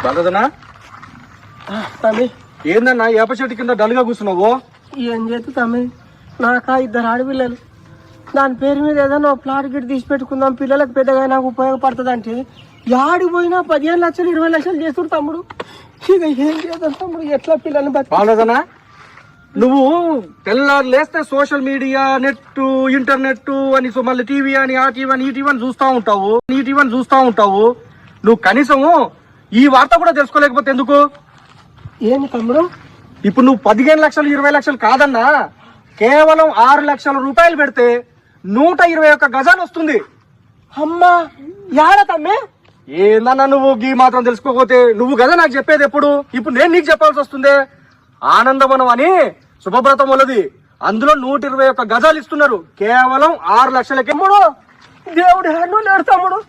బాగదనా తమ్మి ఏందన్నా ఏప చెట్టు కింద డల్గా కూర్చున్నావు? ఏం చేస్తు తమ్మి, నాకా 2 ఆడపిల్లలు. దాని పేరు మీద ఏదైనా ప్లాట్ గిట్ తీసి పెట్టుకుందాం, పిల్లలకు పెద్దగా నాకు ఉపయోగపడుతుంది అంటే యాడికి పోయినా 15 లక్షలు 20 లక్షలు చేస్తుడు తమ్ముడు. ఇక ఏం చేద్దాం తమ్ముడు, ఎట్లా పిల్లల్ని బాగదనా? నువ్వు తెల్లారు లేస్తే సోషల్ మీడియా, నెట్, ఇంటర్నెట్ అని మళ్ళీ టీవీ అని ఆ టీవీ అని ఈ టీవీ అని చూస్తూ ఉంటావు. నువ్వు కనీసము ఈ వార్త కూడా తెలుసుకోలేకపోతే ఎందుకు? ఏంది తమ్ముడు? ఇప్పుడు నువ్వు 15 లక్షలు 20 లక్షలు కాదన్నా, కేవలం 6 లక్షల రూపాయలు పెడితే 121 గజాలు వస్తుంది. అమ్మా యాడ తమ్మి? ఏందన్నా నువ్వు గీ మాత్రం తెలుసుకోకపోతే నువ్వు కదా నాకు చెప్పేది ఎప్పుడు? ఇప్పుడు నేను నీకు చెప్పాల్సి వస్తుంది. ఆనందవనం అని శుభవ్రతం వల్లది, అందులో 121 గజాలు ఇస్తున్నారు కేవలం 6 లక్షలకి. దేవుడు లేడు తమ్ముడు.